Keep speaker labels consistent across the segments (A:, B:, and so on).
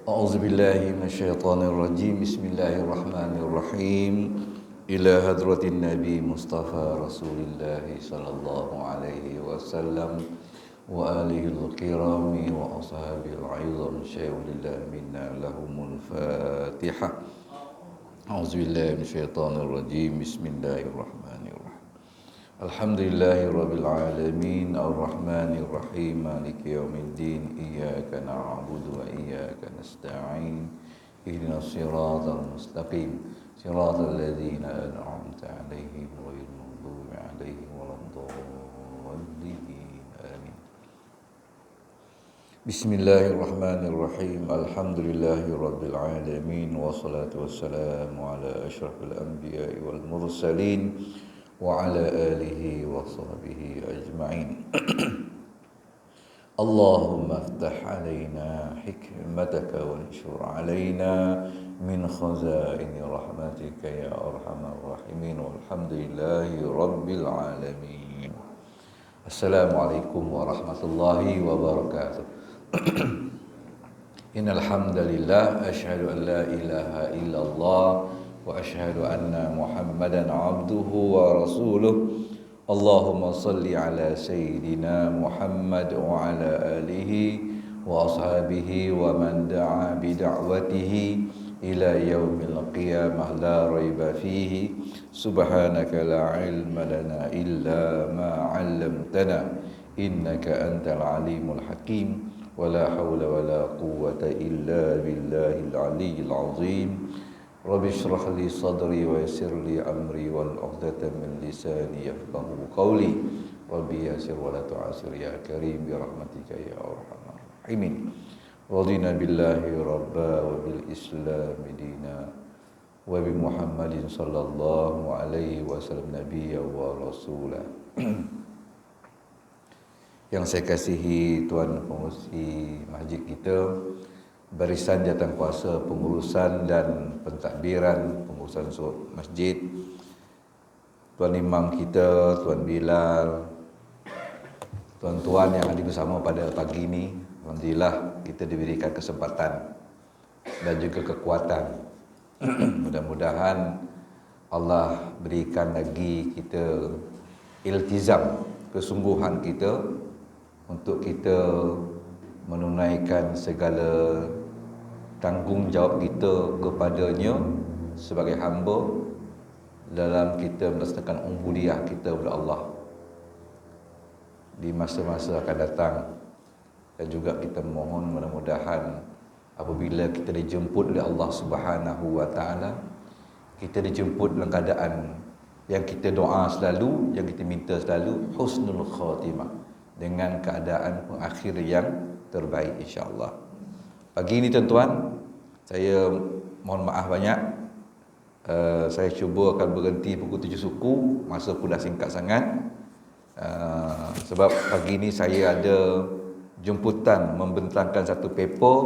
A: A'udzubillahi minasyaitonirrajim. Bismillahirrahmanirrahim. Ila hadratin Nabi Mustafa Rasulillah sallallahu alaihi wasallam wa alihi al-kirami wa ashabil aizam syai'ulillah minna lahumul Fatihah. A'udzubillahi minasyaitonirrajim. Bismillahirrahmanirrahim. Alhamdulillahi rabbil alamin arrahmanir rahim maliki yaumiddin iyyaka na'budu wa iyyaka nasta'in ihdinas siratal mustaqim siratal ladzina an'amta 'alaihim ghairil maghdubi 'alaihim waladdallin amin. Bismillahirrahmanirrahim. Alhamdulillahi rabbil alamin wassalatu wassalamu ala asyrafil anbiya'i wal mursalin wa ala alihi wa sahbihi ajma'in. Allahumma aftah alaina hikmataka wa anshur alaina min khazaini rahmatika ya arhamar rahimin walhamdulillahi rabbil alamin. Assalamualaikum warahmatullahi wabarakatuh. Innal hamdalillah asyhadu an la ilaha illallah wa asyhadu anna Muhammadan abduhu wa rasuluh. Allahumma salli ala sayyidina Muhammad wa ala alihi wa ashabihi wa man da'a bi da'watihi ila yaumil qiyamah la raiba fihi. Subhanaka la ilma lana illa ma 'allamtana innaka antal alimul hakim. Wa la hawla wa la quwwata illa billahil aliyyil azim. Rabbi shrah li sadri wa yassir li amri wal 'uqdatam min lisani yafqahu qawli. Rabbi yassir wa la tu'assir ya karim bi rahmatika ya arhamar rahimin. Radina billahi rabba wa bil islam dina wa bi Muhammadin sallallahu alaihi wasallam nabiyya wa rasula. Yang saya kasihi Tuan Pengurusi Masjid kita, barisan jawatankuasa pengurusan dan pentadbiran pengurusan masjid, Tuan Imam kita, Tuan Bilal, tuan-tuan yang hadir bersama pada pagi ini. Alhamdulillah kita diberikan kesempatan dan juga kekuatan. Mudah-mudahan Allah berikan lagi kita iltizam, kesungguhan kita untuk kita menunaikan segala tanggungjawab kita kepadanya sebagai hamba dalam kita melaksanakan ubudiyah kita kepada Allah di masa-masa akan datang. Dan juga kita mohon mudah-mudahan apabila kita dijemput oleh Allah Subhanahu wa taala, kita dijemput dalam keadaan yang kita doa selalu, yang kita minta selalu, husnul khatimah, dengan keadaan pengakhir yang terbaik insya-Allah. Pagi ini tuan-tuan, saya mohon maaf banyak. Saya cuba akan berhenti pukul 7 suku, masa pun dah singkat sangat. Sebab pagi ini saya ada jemputan membentangkan satu paper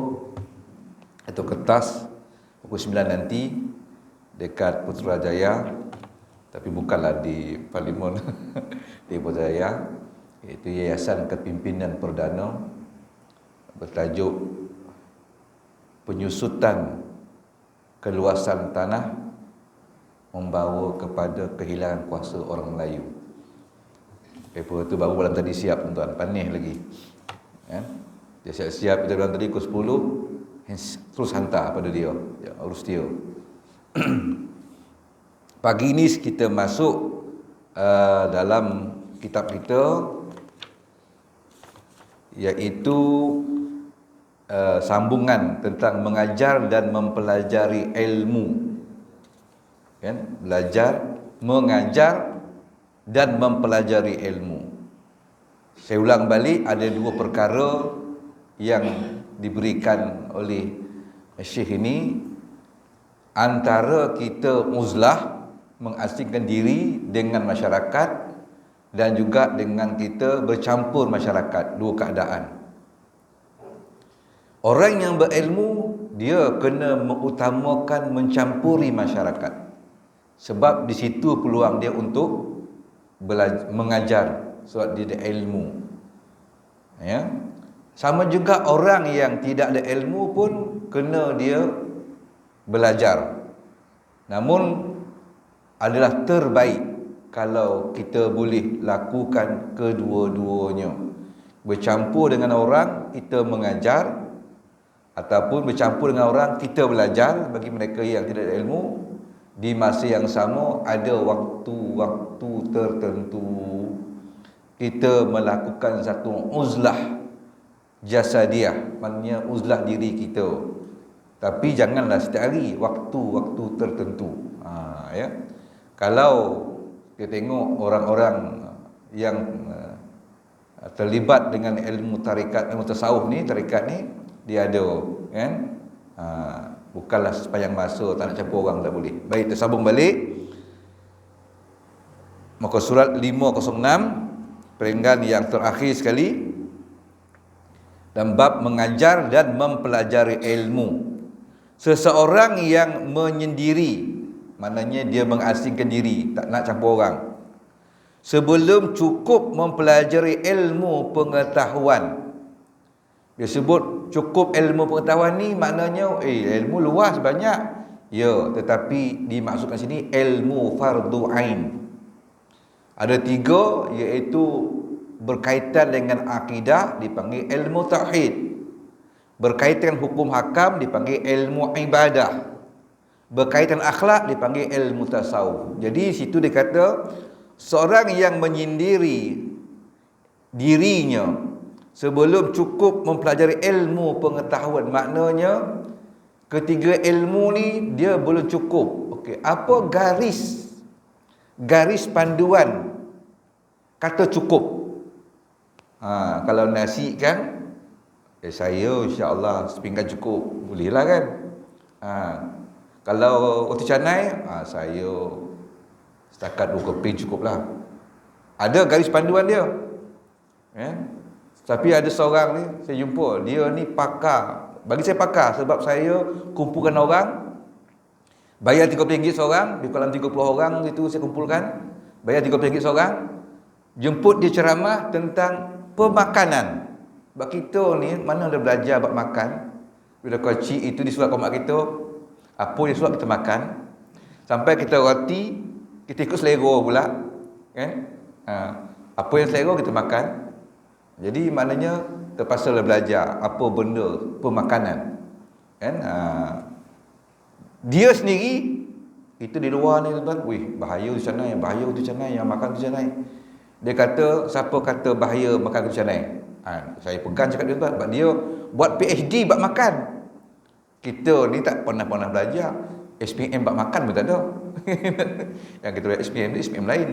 A: atau kertas pukul 9 nanti dekat Putrajaya, tapi bukanlah di Parlimen di Putrajaya, iaitu Yayasan Kepimpinan Perdana, bertajuk penyusutan keluasan tanah membawa kepada kehilangan kuasa orang Melayu. Paper itu baru malam tadi siap tuan-tuan, panih lagi. Ya. Dia siap-siap kita bilang tadi pukul 10, terus hantar pada dia. Ya, urus dia. Pagi ini kita masuk dalam kitab kita, iaitu sambungan tentang mengajar dan mempelajari ilmu. Kan? Belajar, mengajar dan mempelajari ilmu. Saya ulang balik, ada dua perkara yang diberikan oleh Syekh ini. Antara kita uzlah, mengasingkan diri dengan masyarakat, dan juga dengan kita bercampur masyarakat, dua keadaan. Orang yang berilmu, dia kena mengutamakan mencampuri masyarakat. Sebab di situ peluang dia untuk mengajar, sebab dia ada ilmu. Ya. Sama juga orang yang tidak ada ilmu pun kena dia belajar. Namun adalah terbaik kalau kita boleh lakukan kedua-duanya. Bercampur dengan orang kita mengajar, ataupun bercampur dengan orang kita belajar. Bagi mereka yang tidak ada ilmu, di masa yang sama ada waktu-waktu tertentu kita melakukan satu uzlah jasadiah, maknanya uzlah diri kita. Tapi janganlah setiap hari, waktu-waktu tertentu. Ya. Kalau kita tengok orang-orang yang terlibat dengan ilmu tarikat, ilmu tasawuf ni, tarikat ni, dia ada, kan? Bukanlah sepanjang masa tak nak campur orang, tak boleh. Baik, tersambung balik. Muka surat 506, peringgan yang terakhir sekali, dan bab mengajar dan mempelajari ilmu. Seseorang yang menyendiri, maknanya dia mengasingkan diri, tak nak campur orang, sebelum cukup mempelajari ilmu pengetahuan. Dia sebut cukup ilmu pengetahuan ni maknanya ilmu luas banyak. Ya, tetapi dimaksudkan sini ilmu fardu ain. Ada 3, iaitu berkaitan dengan akidah dipanggil ilmu tauhid. Berkaitan hukum hakam dipanggil ilmu ibadah. Berkaitan akhlak dipanggil ilmu tasawuf. Jadi situ dia kata seorang yang menyendiri dirinya sebelum cukup mempelajari ilmu pengetahuan, maknanya ketiga ilmu ni dia belum cukup. Okey, apa garis panduan kata cukup? Kalau nasi kan, saya insya-Allah sepinggan cukup, bolehlah kan. Kalau roti canai, saya setakat 2 keping cukuplah. Ada garis panduan dia. Tapi ada seorang ni, saya jumpa, dia ni pakar. Bagi saya pakar sebab saya kumpulkan orang, bayar RM30 seorang, di kolam 30 orang itu saya kumpulkan, bayar RM30 seorang, jemput dia ceramah tentang pemakanan. Sebab kita ni mana ada belajar bab makan. Bila kecil itu disuruh mak kita, apa dia suruh kita makan, sampai kita roti, kita ikut selera pula, kan? Apa yang selera kita makan. Jadi maknanya terpaksalah belajar apa benda pemakanan, kan? Dia sendiri itu di luar ni tuan-tuan, bahaya di sana, bahaya di sana, yang makan di sana. Dia kata, siapa kata bahaya makan di sana? Saya pegang cakap dia tuan, sebab dia buat PhD bab makan. Kita ni tak pernah belajar. SPM bab makan pun tak ada. Yang kita belajar SPM ni SPM lain.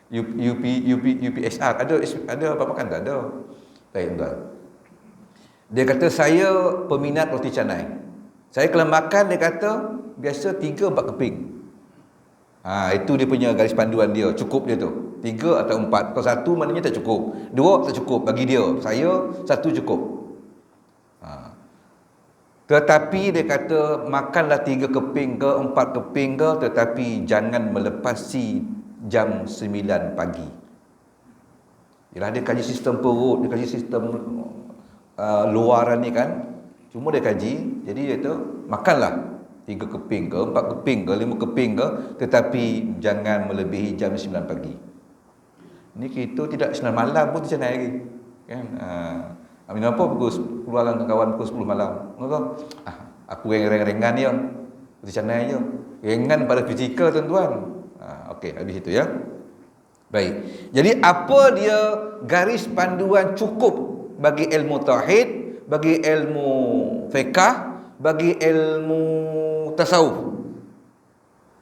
A: UPSR ada bab makan tak ada. Baik tuan. Dia kata saya peminat roti canai. Saya kalau makan, dia kata biasa 3-4 keping. Itu dia punya garis panduan dia, cukup dia tu. 3 atau 4. Kalau 1 maknanya tak cukup. 2 tak cukup bagi dia. Saya 1 cukup. Tetapi dia kata makanlah 3 keping ke 4 keping ke, tetapi jangan melepasi jam 9 pagi. Yalah, dia kaji sistem perut, dia kaji sistem luaran ni kan. Cuma dia kaji, jadi dia tu makanlah 3 keping ke 4 keping ke 5 keping ke, tetapi jangan melebihi jam 9 pagi. Ni kita tidak 9 malam pun macam lagi, kan? Amin apa pukul keluar dengan kawan pukul 10 malam. Aku yang ringan-ringan dia. Di sana je. Ringan pada fizikal tuan-tuan. Okey, habis itu ya. Baik. Jadi apa dia garis panduan cukup bagi ilmu tauhid, bagi ilmu fiqh, bagi ilmu tasawuf?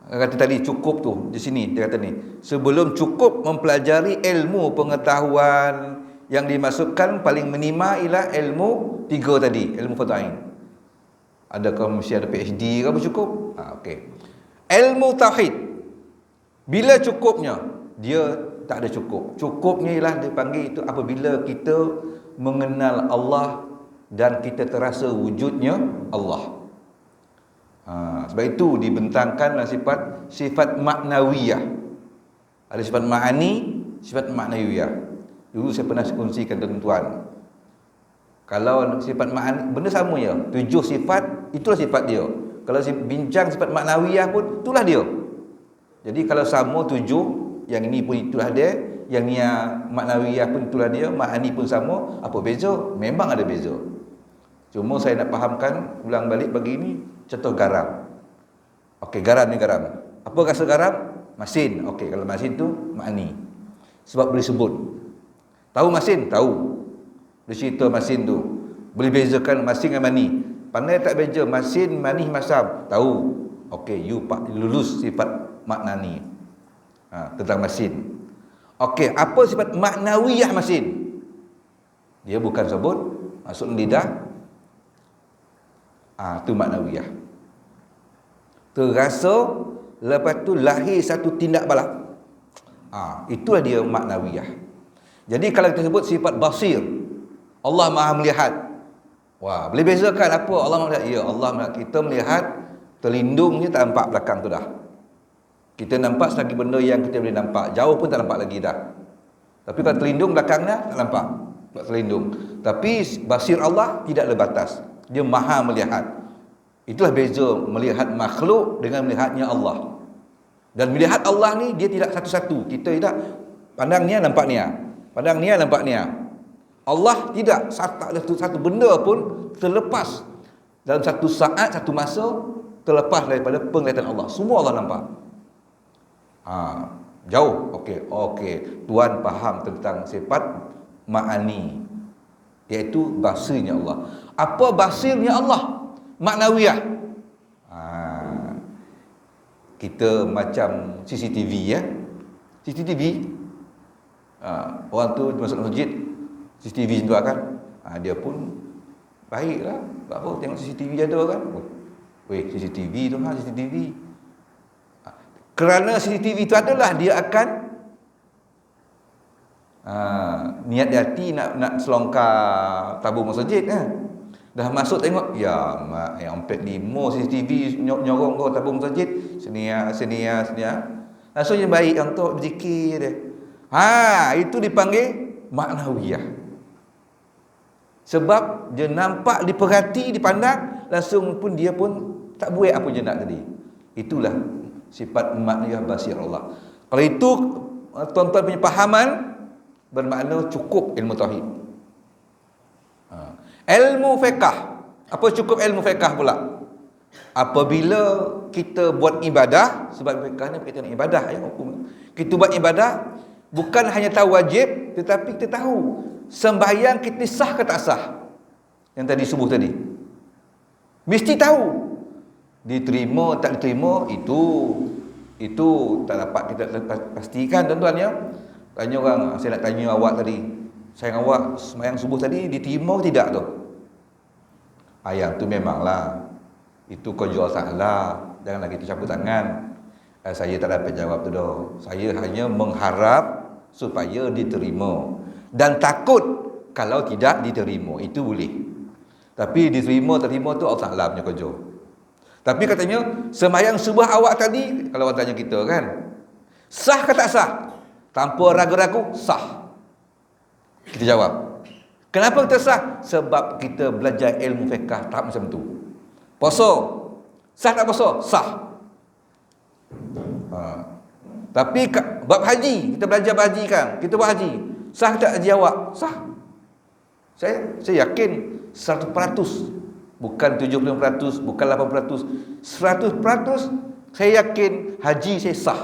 A: Kata tadi cukup tu di sini dia kata ni, sebelum cukup mempelajari ilmu pengetahuan yang dimasukkan paling minima ialah ilmu 3 tadi, ilmu fardu ain. Adakah mesti ada PhD ke apa cukup? Okey. Ilmu tauhid bila cukupnya? Dia tak ada cukup. Cukupnya ialah dipanggil itu apabila kita mengenal Allah dan kita terasa wujudnya Allah. Sebab itu dibentangkan sifat maknawiyah. Ada sifat ma'ani, sifat maknawiyah. Dulu saya pernah kongsikan tuan-tuan. Kalau sifat ma'ani, benda sama je. 7 sifat, itulah sifat dia. Kalau bincang sifat maknawiyah pun, itulah dia. Jadi kalau sama 7, yang ini pun itulah dia, yang ni maknawiyah pun itulah dia, ma'ani pun sama, apa beza? Memang ada beza. Cuma saya nak fahamkan, ulang balik bagi ini, contoh garam. Okey, garam ni garam. Apa rasa garam? Masin. Okey, kalau masin tu, ma'ani. Sebab boleh sebut. Tahu masin? Tahu. Dia cerita masin tu. Boleh bezakan masin dengan mani. Pandai tak beza masin, manih, masam? Tahu. Okey, you lulus sifat maknani. Tentang masin. Okey, apa sifat maknawiyah masin? Dia bukan sebut, masuk lidah. Tu maknawiyah. Terasa, lepas tu lahir satu tindak balak. Itulah dia maknawiyah. Jadi kalau kita sebut sifat basir, Allah Maha melihat. Wah, boleh bezakan apa Allah Maha melihat? Ya, Allah melihat. Kita melihat terlindungnya tak nampak belakang tu dah. Kita nampak selagi benda yang kita boleh nampak. Jauh pun tak nampak lagi dah. Tapi kalau terlindung belakangnya tak nampak. Tak terlindung. Tapi basir Allah tidak ada batas. Dia Maha melihat. Itulah beza melihat makhluk dengan melihatnya Allah. Dan melihat Allah ni dia tidak satu-satu. Kita tidak pandang ni nampak ni. Pandang ni nampak ni. Allah tidak, tak ada satu benda pun terlepas dalam satu saat, satu masa terlepas daripada penglihatan Allah. Semua Allah nampak. Jauh. Okey. Tuan faham tentang sifat ma'ani, iaitu basirnya Allah. Apa basirnya Allah? Maknawiyah. Kita macam CCTV ya. CCTV. Orang tu masuk masjid, CCTV tu kan. Dia pun baiklah. Apa tengok CCTV ada kan. Weh, CCTV tu CCTV. Kerana CCTV itu adalah dia akan niat di hati nak selongkar tabung masjid kan. Dah masuk tengok, ya mak, yang 45 CCTV nyorong kau tabung masjid. Sini. Langsung je baik untuk berzikir dia. Itu dipanggil maknawiyah. Sebab dia nampak, diperhati, dipandang, langsung pun dia pun tak buat apa je nak tadi. Itulah sifat maknawiyah basir Allah. Kalau itu tuan-tuan punya pahaman, bermakna cukup ilmu tauhid. Ilmu fiqh. Apa cukup ilmu fiqh pula? Apabila kita buat ibadah, sebab fiqh ni berkaitan dengan ibadah ya, hukum. Kita buat ibadah bukan hanya tahu wajib, tetapi kita tahu sembahyang kita sah ke tak sah. Yang tadi subuh tadi. Mesti tahu. Diterima tak diterima, itu tak dapat kita pastikan tuan-tuan ya. Tanya orang, saya nak tanya awak tadi, sayang awak sembahyang subuh tadi diterima tidak tu? Yang tu memanglah, itu kau jual salah, janganlah kita campur tangan. Saya tak dapat jawab tu dah. Saya hanya mengharap supaya diterima dan takut kalau tidak diterima, itu boleh. Tapi diterima terima tu Allah Taala punya kerja. Tapi katanya sembahyang subuh awak tadi, kalau orang tanya kita kan, sah ke tak sah? Tanpa ragu-ragu, sah. Kita jawab. Kenapa kita sah? Sebab kita belajar ilmu fiqh tahap macam tu. Puasa, sah tak puasa? Sah. Tapi bab haji, kita belajar haji kan, kita buat haji, sah tak haji awak? Sah. Saya yakin 100%, bukan 70%, bukan 80%, 100% saya yakin haji saya sah.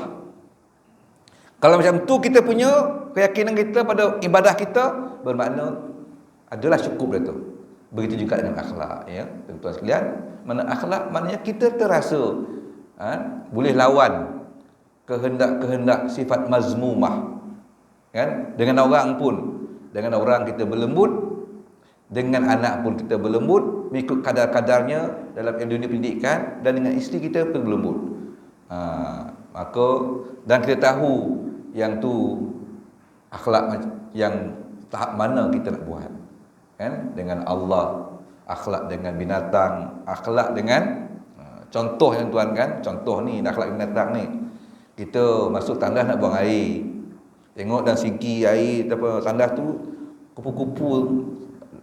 A: Kalau macam tu kita punya keyakinan kita pada ibadah kita, bermakna adalah cukup dah tu. Begitu juga dengan akhlak ya, tuan-tuan sekalian. Mana akhlak maknanya kita terasa boleh lawan kehendak-kehendak sifat mazmumah kan. Dengan orang pun, dengan orang kita berlembut, dengan anak pun kita berlembut mengikut kadar-kadarnya dalam dunia pendidikan, dan dengan isteri kita pun berlembut. Maka dan kita tahu yang tu akhlak yang tahap mana kita nak buat kan, dengan Allah, akhlak dengan binatang, akhlak dengan contoh yang tuan kan, contoh ni akhlak binatang ni, kita masuk tandas nak buang air, Tengok dan sigi air apa tandas tu kupu-kupu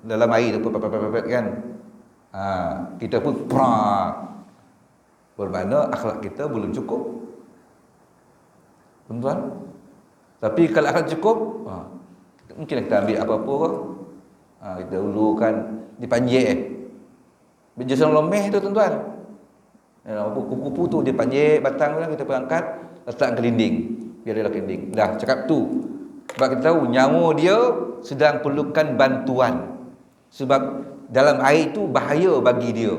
A: dalam air tu pepet kan. Kita pun bermakna akhlak kita belum cukup. Tuan-tuan. Tapi kalau akhlak cukup, mungkin kita ambil apa-apa ke. Kita ulukan dipanjek. Berjasa lomeh tu tuan-tuan. Kupu-kupu tu dia panjek batang tu, kita perangkat letak gelinding. Biar dia gelinding. Dah cakap tu. Sebab kita tahu nyawa dia sedang perlukan bantuan. Sebab dalam air itu bahaya bagi dia.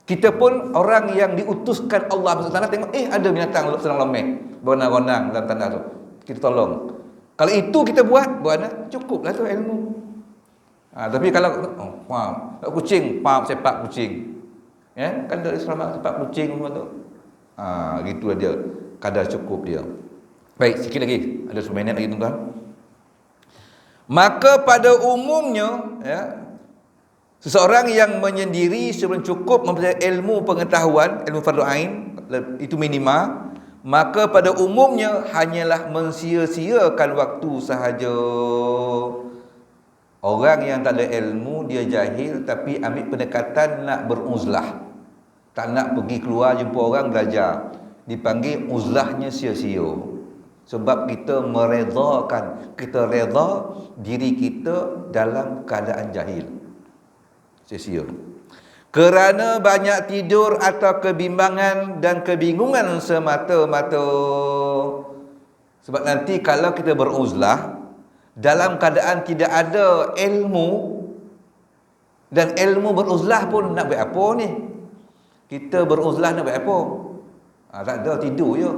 A: Kita pun orang yang diutuskan Allah SWT tengok, ada binatang sedang lomeh, beronang-onang dalam tanah tu. Kita tolong. Kalau itu kita buat, cukuplah tu ilmu. Tapi kalau kucing, sepak kucing. Ya, kan dari selamat sepak kucing semua tu. Gitulah dia. Kadar cukup dia. Baik, sikit lagi. Ada 10 minit lagi tuan-tuan. Maka pada umumnya, ya, seseorang yang menyendiri sebelum cukup mempelajari ilmu pengetahuan, ilmu fardu ain, itu minima, maka pada umumnya hanyalah mensia-siakan waktu sahaja. Orang yang tak ada ilmu, dia jahil tapi ambil pendekatan nak beruzlah. Tak nak pergi keluar jumpa orang belajar. Dipanggil uzlahnya sia-sia. Sebab kita kita reda diri kita dalam keadaan jahil. Sia-sia. Kerana banyak tidur atau kebimbangan dan kebingungan semata-mata. Sebab nanti kalau kita beruzlah dalam keadaan tidak ada ilmu, dan ilmu beruzlah pun nak buat apa ni? Kita beruzlah nak buat apa? Tak ada, tidur je.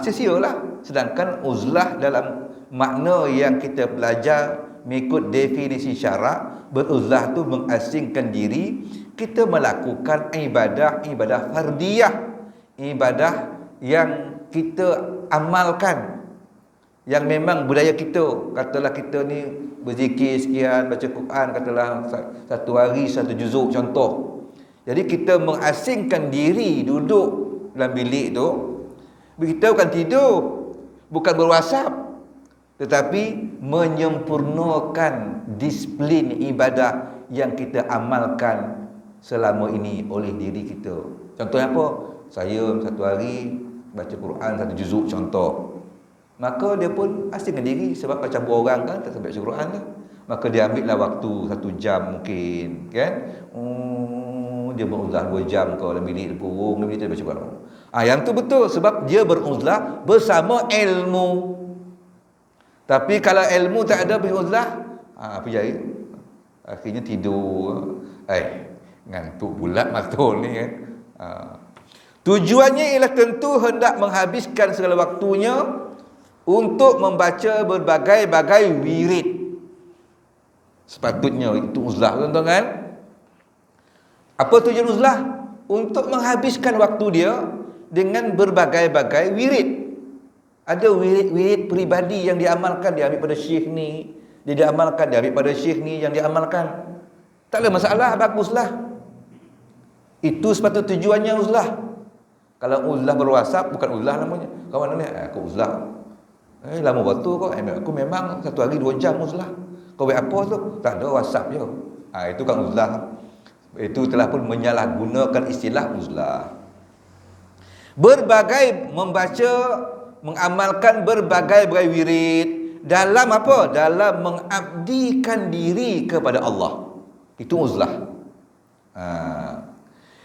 A: Sia-sialah. Sedangkan uzlah dalam makna yang kita belajar mengikut definisi syarak, beruzlah tu mengasingkan diri, kita melakukan ibadah fardiyah, ibadah yang kita amalkan, yang memang budaya kita. Katalah kita ni berzikir sekian, baca Quran, katalah satu hari satu juzuk contoh. Jadi kita mengasingkan diri, duduk dalam bilik tu. Kita bukan tidur, bukan berwasap, tetapi menyempurnakan disiplin ibadah yang kita amalkan selama ini oleh diri kita. Contohnya apa? Saya satu hari baca Quran satu juzuk contoh. Maka dia pun asingkan diri, sebab macam orang kan tak sampai baca Quran kan. Maka dia ambil lah waktu 1 jam mungkin, kan? Dia beruzlah 2 jam ke dalam bilik kurung, dia baca Quran. Yang tu betul, sebab dia beruzlah bersama ilmu. Tapi kalau ilmu tak ada beruzlah, apa jadi? Akhirnya tidur. Ngantuk bulat mata ni kan. Tujuannya ialah tentu hendak menghabiskan segala waktunya untuk membaca berbagai-bagai wirid. Sepatutnya itu uzlah, tuan-tuan kan? Apa tujuan uzlah? Untuk menghabiskan waktu dia dengan berbagai-bagai wirid. Ada wirid-wirid peribadi yang diamalkan, dia ambil pada syekh ni, dia diamalkan, dia ambil pada syekh ni yang diamalkan. Tak ada masalah, baguslah. Itu sepatut tujuannya uzlah. Kalau uzlah berwasap, bukan uzlah namanya. Kawan ni, aku uzlah. Lama waktu kau. Aku memang satu hari 2 jam uzlah. Kau buat apa tu? Tak ada, whatsapp je. Itu kan uzlah. Itu telah pun menyalahgunakan istilah uzlah. Membaca, mengamalkan berbagai-bagai wirid. Dalam apa? Dalam mengabdikan diri kepada Allah. Itu uzlah.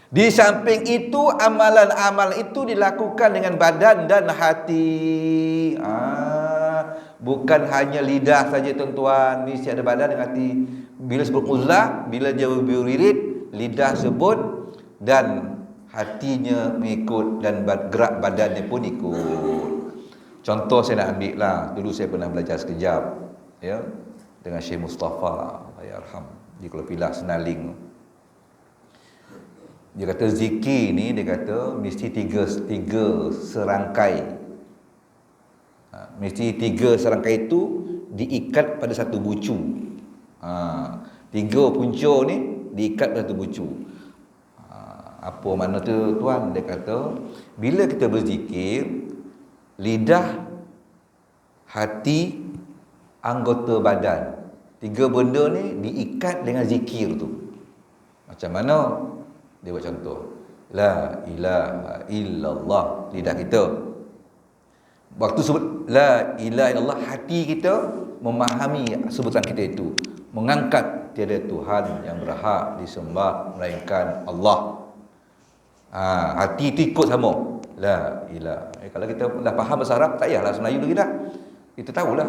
A: Di samping itu, amalan-amalan itu dilakukan dengan badan dan hati. Bukan hanya lidah saja tuan-tuan, mesti ada badan dan hati. Bila sebut uzlah, bila dia berwirid, lidah sebut dan hatinya mengikut, dan gerak badannya pun ikut. Contoh saya nak ambil lah. Dulu saya pernah belajar sekejap, ya, dengan Syekh Mustafa, Allahyarham, di Kuala Pilah, Senaling. Dia kata zikir ni, dia kata mesti tiga serangkai. Mesti 3 serangkai itu diikat pada satu bucu. 3 punca ni diikat pada satu bucu. Apa makna tu tuan? Dia kata bila kita berzikir, lidah hati, anggota badan. 3 benda ni diikat dengan zikir tu. Macam mana? Dia buat contoh. La ilaha illallah, lidah kita. Waktu sebut la ilaha illallah, hati kita memahami sebutan kita itu, mengangkat tiada Tuhan yang berhak disembah melainkan Allah. Hati itu ikut sama la ilaha. Kalau kita dah faham bahasa Arab, tak payahlah Melayu lagi dah. Kita tahulah.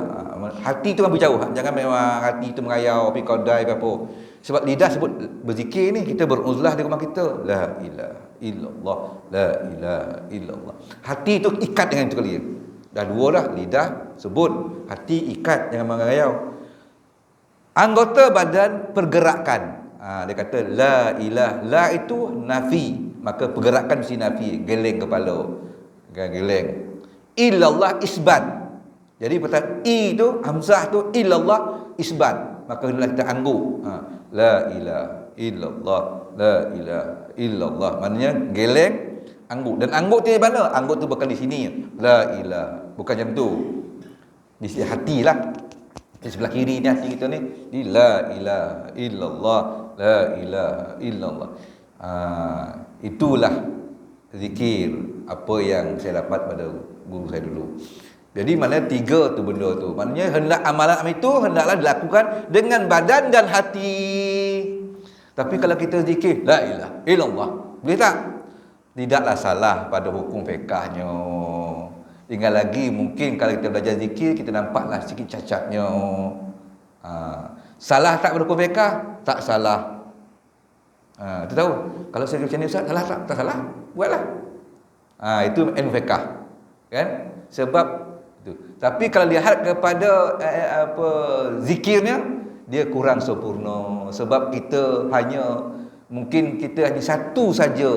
A: Hati tu kan berjauh. Jangan memang hati tu mengayau, pergi kodai ke apa. Sebab lidah sebut berzikir ni, kita beruzlah di rumah kita. La ilaha illallah, la ilaha illallah. Hati tu ikat dengan itu kali. Dah 2 dah, lidah sebut, hati ikat, jangan mengayau. Anggota badan pergerakan. Dia kata la ilah. La itu nafi, maka pergerakan mesti nafi, geleng kepala. Geleng. Illallah isbat. Jadi perkataan i tu, hamzah tu, illallah isbat. Maka hendaklah kita angguk. La ilaha illallah, la ilaha illallah. Maknanya geleng, angguk. Dan angguk tu di mana? Angguk tu bukan di sini. La ilaha. Bukan macam tu. Di sisi hati lah. Di sebelah kiri ni hati kita ni. Di la ilaha illallah, la ilaha illallah. Itulah zikir apa yang saya dapat pada guru saya dulu. Jadi maknanya 3 tu benda tu. Maknanya hendak amalan itu hendaklah dilakukan dengan badan dan hati. Tapi kalau kita zikir la ilaha illallah, boleh tak? Tidaklah salah pada hukum fiqahnya. Tinggal lagi mungkin kalau kita belajar zikir, kita nampaklah sikit cacatnya. Salah tak pada hukum fiqah? Tak salah. Kita tahu. Kalau saya macam ni Ustaz, salah tak? Tak salah. Buatlah. Itu ilmu fiqah. Kan? Sebab itu. Tapi kalau lihat kepada zikirnya, dia kurang sempurna. Sebab kita mungkin kita hanya satu saja,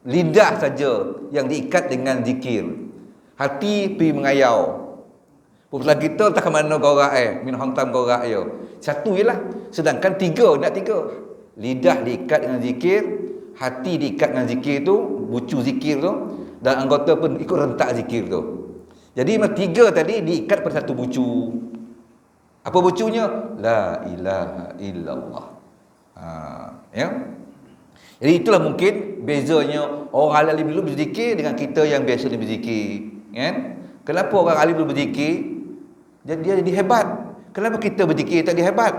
A: lidah saja yang diikat dengan zikir. Hati pergi mengayau. Pulang kita tak ke mana gorak min hantam gorak satu jelah. Sedangkan 3, nak 3. Lidah diikat dengan zikir, hati diikat dengan zikir tu, bucu zikir tu, dan anggota pun ikut rentak zikir tu. Jadi 3 tadi diikat pada satu bucu. Apa bucunya? La ilaha illallah. Ya. Jadi itulah mungkin bezanya orang alim dulu berzikir dengan kita yang biasa berzikir. Kan? Kenapa orang alim dulu berzikir dia jadi hebat? Kenapa kita berzikir tak jadi hebat?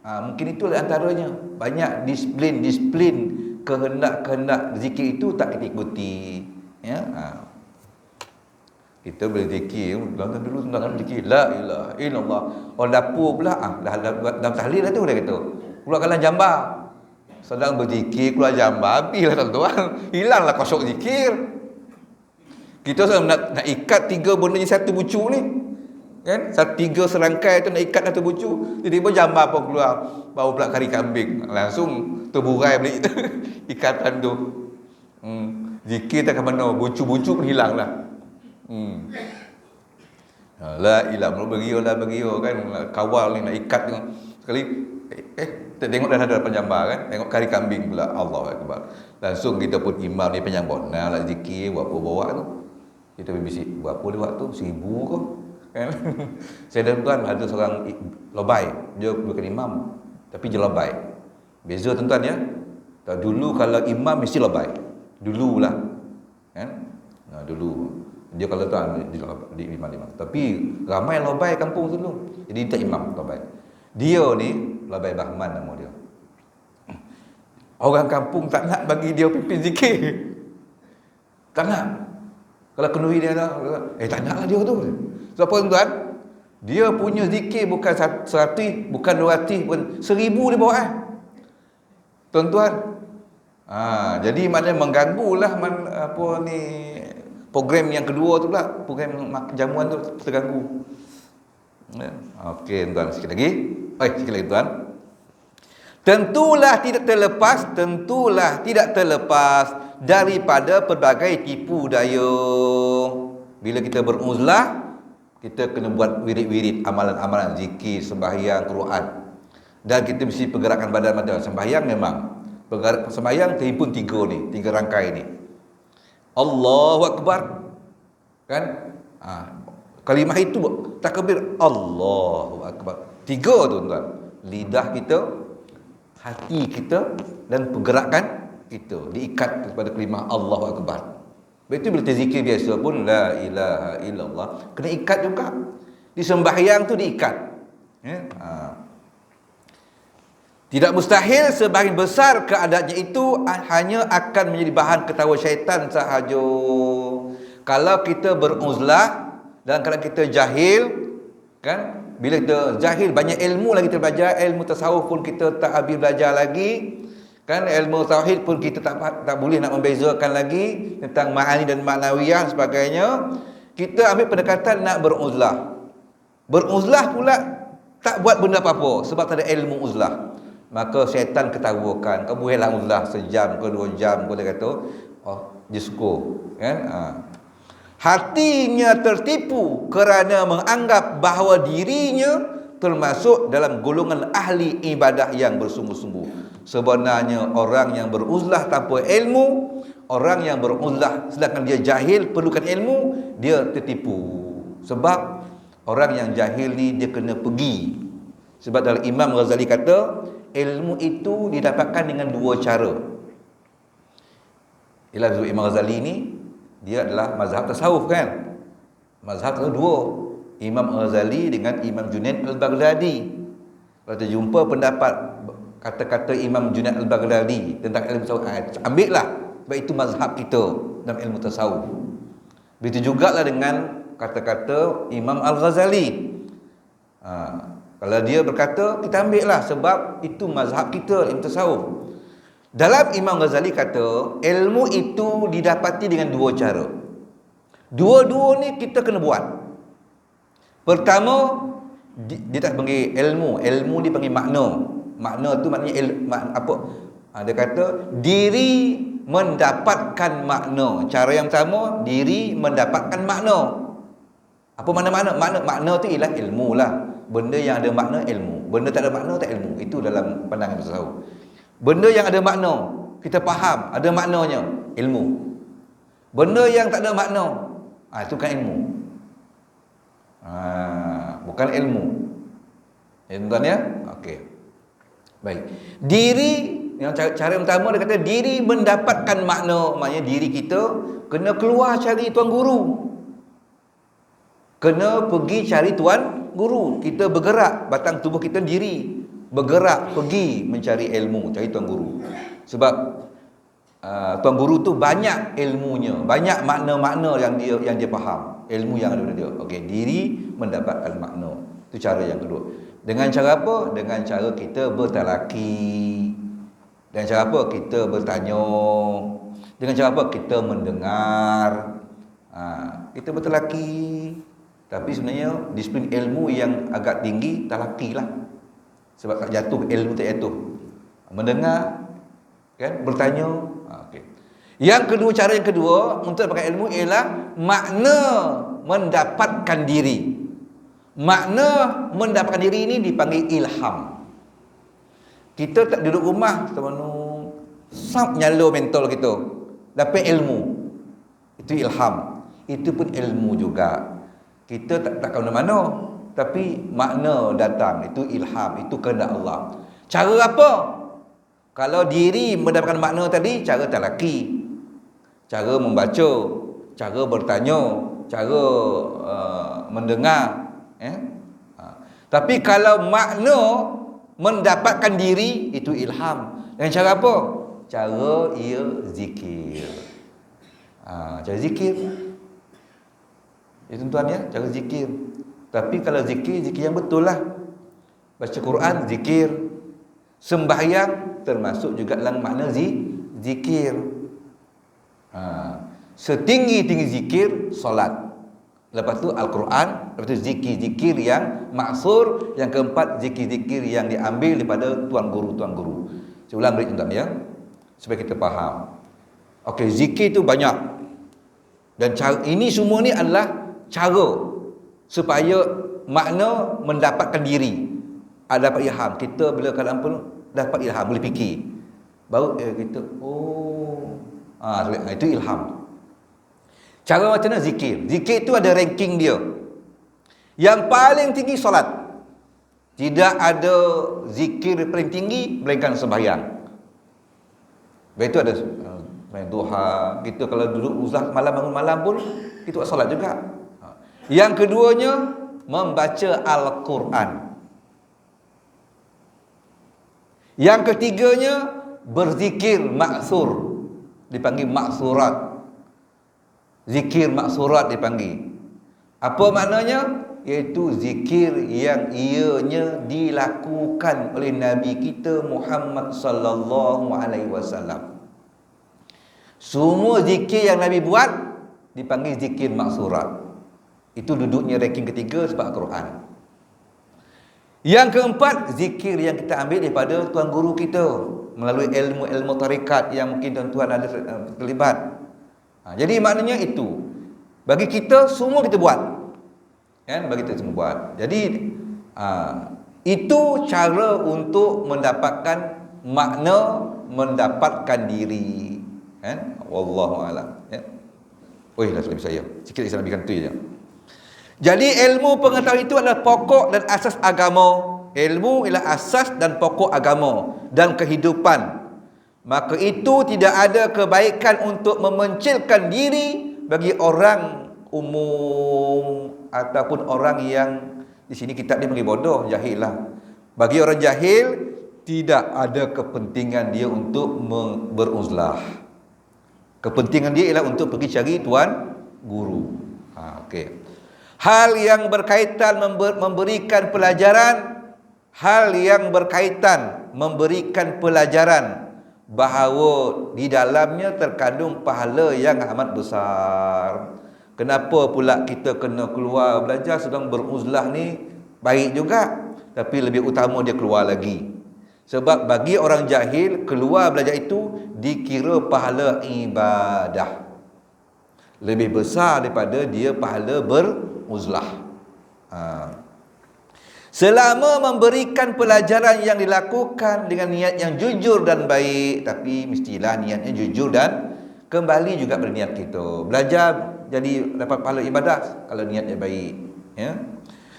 A: Mungkin itulah antaranya. Banyak disiplin kehendak zikir itu tak kita ikuti. Ya. Kita boleh zikir, dulu zikir la ilaha illallah. Orang dapur pula dalam tahlil lah tu dia kata. Keluarkanlah jambar. Sedang berzikir keluar jambar, habislah tuan-tuan. Hilanglah kosok zikir. Kita sedang nak ikat 3 benda satu bucu ni. Kan? 3 serangkai tu nak ikat satu bucu. Tiba-tiba jambar pun keluar. Baru pula kari kambing. Langsung terburai balik ikatan tu. Zikir tak ke mana, bucu-bucu pun hilang lah. La ilaha berio kan, kawal ni nak ikat tu. Sekali tengok dah ada penjambar kan, tengok kari kambing pula. Allahu akbar. Langsung kita pun imam ni penjambon nak zikir berapa bawa tu. Kita bisik berapa dia buat tu? 1000 ke? Kan? Saya dan tuan ada seorang lobai, dia bukan imam tapi dia lobai. Beza tuan-tuan ya. Dulu kalau imam mesti lobai. Dululah. Kan? Dulu dia kalau tuan di imam. Tapi ramai lobai kampung dulu. Jadi tak imam lobai. Dia ni Labai Bahman nama dia. Orang kampung tak nak bagi dia pimpin zikir. Tak nak. Kalau kenduri dia tak naklah dia tu. Sebab apa tuan? Dia punya zikir bukan 100, bukan 200, bukan 1000 dia bawa tuan-tuan. Jadi maknanya mengganggulah program yang kedua tu pula, program jamuan tu terganggu. Okey tuan, sikit lagi. Sikit lagi tuan. Tentulah tidak terlepas daripada pelbagai tipu daya. Bila kita beruzlah, kita kena buat wirid-wirid, amalan-amalan zikir, sembahyang, Quran. Dan kita mesti pergerakan badan. Sembahyang memang sembahyang terhimpun 3 ni, 3 rangkai ni. Allahu akbar. Kan? Kalimah itu takbir Allahu Akbar. 3 tuan-tuan. Lidah kita, hati kita dan pergerakan kita diikat kepada kalimah Allahu Akbar. Begitu bila terzikir biasa pun la ilaha illallah kena ikat juga. Di sembahyang tu diikat. Ya. Tidak mustahil sebahagian besar keadaannya itu hanya akan menjadi bahan ketawa syaitan sahaja. Kalau kita beruzlah dan kalau kita jahil, kan? Bila kita jahil, banyak ilmu lagi kita belajar, ilmu tasawuf pun kita tak habis belajar lagi, kan? Ilmu tauhid pun kita tak boleh nak membezakan lagi tentang ma'ani dan ma'nawiyah sebagainya. Kita ambil pendekatan nak beruzlah. Beruzlah pula tak buat benda apa-apa sebab tak ada ilmu uzlah. Maka syaitan ketawakan, kau bolehlah uzlah sejam ke 2 jam, kau kata, oh, dia suka, kan? Hatinya tertipu kerana menganggap bahawa dirinya termasuk dalam golongan ahli ibadah yang bersungguh-sungguh. Sebenarnya orang yang beruzlah tanpa ilmu, orang yang beruzlah sedangkan dia jahil perlukan ilmu, dia tertipu. Sebab orang yang jahil ni dia kena pergi. Sebab dalam Imam Ghazali kata, ilmu itu didapatkan dengan 2 cara. Ialah Imam Ghazali ni dia adalah mazhab tasawuf, kan? Mazhab tu 2. Imam Ghazali dengan Imam Junaid Al-Baghdadi. Kalau kita jumpa pendapat kata-kata Imam Junaid Al-Baghdadi tentang ilmu tasawuf, ambillah. Sebab itu mazhab kita dalam ilmu tasawuf. Begitu jugalah dengan kata-kata Imam Al-Ghazali. Kalau dia berkata, kita ambillah sebab itu mazhab kita ilmu tasawuf. Dalam Imam Ghazali kata, ilmu itu didapati dengan 2 cara. Dua-dua ni kita kena buat. Pertama, dia tak panggil ilmu. Ilmu dia panggil makna. Makna tu maknanya apa? Dia kata, diri mendapatkan makna. Cara yang pertama, diri mendapatkan makna. Apa makna-makna? Makna tu ialah ilmu lah. Benda yang ada makna, ilmu. Benda tak ada makna, tak ilmu. Itu dalam pandangan tasawuf. Benda yang ada makna, kita faham, ada maknanya, ilmu. Benda yang tak ada makna, itu kan ilmu. Bukan ilmu. Tuan ya? Okey. Baik. Diri, yang cara yang pertama dia kata, diri mendapatkan makna. Maknanya diri kita kena keluar cari tuan guru. Kena pergi cari tuan guru. Kita bergerak, batang tubuh kita diri bergerak pergi mencari ilmu, cari tuan guru. Sebab tuan guru tu banyak ilmunya, banyak makna-makna yang dia faham, ilmu yang ada pada dia. Okey, diri mendapatkan makna. Itu cara yang kedua. Dengan cara apa? Dengan cara kita bertalaki. Dengan cara apa? Kita bertanya. Dengan cara apa? Kita mendengar. Kita bertalaki. Tapi sebenarnya disiplin ilmu yang agak tinggi talaki lah. Sebab tak jatuh, ilmu tak jatuh. Mendengar, kan? Bertanya. Okay. Yang kedua, cara yang kedua untuk pakai ilmu ialah makna mendapatkan diri. Makna mendapatkan diri ini dipanggil ilham. Kita tak duduk rumah, sap nyala mental kita, dapat ilmu. Itu ilham. Itu pun ilmu juga. Kita tak ke mana-mana, tapi makna datang, itu ilham, itu kehendak Allah. Cara apa? Kalau diri mendapatkan makna tadi, cara talaki, cara membaca, cara bertanya, cara mendengar. Tapi kalau makna mendapatkan diri, itu ilham. Dengan cara apa? Cara ia zikir. Cara zikir. Tuan-tuan ya, cara zikir. Tapi kalau zikir yang betul lah. Baca Quran, zikir. Sembahyang termasuk juga dalam makna zikir. Setinggi-tinggi zikir, solat. Lepas tu Al-Quran. Lepas tu zikir-zikir yang maksur. Yang keempat, zikir-zikir yang diambil daripada tuan guru. Saya ulang beri tuan ya, supaya kita faham. Okey, zikir tu banyak. Dan cara, ini semua ni adalah cara supaya makna mendapatkan diri. Dapat ilham. Kita bila keadaan pun dapat ilham, boleh fikir. Baru kita, itu ilham. Cara macam mana zikir? Zikir tu ada ranking dia. Yang paling tinggi solat. Tidak ada zikir paling tinggi melainkan sembahyang. Baik itu ada main duha. Kita kalau duduk uzlah malam bangun malam pun itu solat juga. Yang keduanya membaca Al-Quran. Yang ketiganya berzikir maksur, dipanggil maksurat. Zikir maksurat dipanggil. Apa maknanya? Iaitu zikir yang ianya dilakukan oleh Nabi kita Muhammad sallallahu alaihi wasallam. Semua zikir yang Nabi buat dipanggil zikir maksurat. Itu duduknya ranking ketiga sebab Al-Quran. Yang keempat, zikir yang kita ambil daripada tuan guru kita melalui ilmu-ilmu tarikat yang mungkin tuan-tuan ada terlibat. Jadi maknanya itu. Bagi kita semua kita buat. Kan, bagi kita semua buat. Jadi itu cara untuk mendapatkan makna, mendapatkan diri. Kan? Wallahu a'lam. Ya. Dah selesai saya. Sikit saya nabikan tu je. Jadi ilmu pengetahuan itu adalah pokok dan asas agama. Ilmu ialah asas dan pokok agama dan kehidupan. Maka itu tidak ada kebaikan untuk memencilkan diri bagi orang umum ataupun orang yang di sini kitab dia panggil bodoh, jahil lah. Bagi orang jahil tidak ada kepentingan dia untuk beruzlah. Kepentingan dia ialah untuk pergi cari tuan guru. Okey. Hal yang berkaitan memberikan pelajaran, hal yang berkaitan memberikan pelajaran bahawa di dalamnya terkandung pahala yang amat besar. Kenapa pula kita kena keluar belajar sedang beruzlah ni? Baik juga, tapi lebih utama dia keluar lagi. Sebab bagi orang jahil, keluar belajar itu dikira pahala ibadah. Lebih besar daripada dia pahala beruzlah. Selama memberikan pelajaran yang dilakukan dengan niat yang jujur dan baik, tapi mestilah niatnya jujur dan kembali juga berniat kita. Belajar jadi dapat pahala ibadah kalau niatnya baik, ya.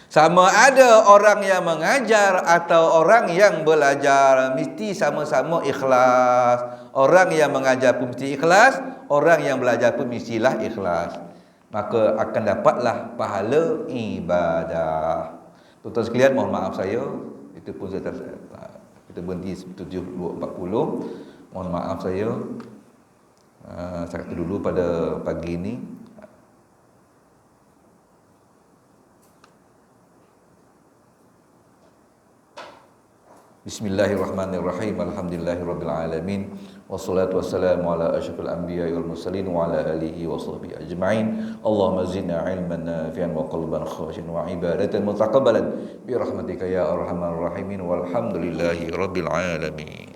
A: Sama ada orang yang mengajar atau orang yang belajar, mesti sama-sama ikhlas. Orang yang mengajar pun mesti ikhlas, orang yang belajar pun mestilah ikhlas. Maka akan dapatlah pahala ibadah. Tuan-tuan sekalian, mohon maaf saya, itu pun kita berhenti 7.40. Mohon maaf saya. Saya kata dulu pada pagi ini. Bismillahirrahmanirrahim. Alhamdulillahirabbil alamin. Wassalatu wassalamu ala asyrafil anbiya'i wal mursalin wa ala alihi wa sahbihi ajma'in. Allahumma zidna ilman nafi'an wa qalban khashi'an wa ibadatan mutaqabbalan bi rahmatika ya arhamar rahimin. Walhamdulillahirabbil alamin.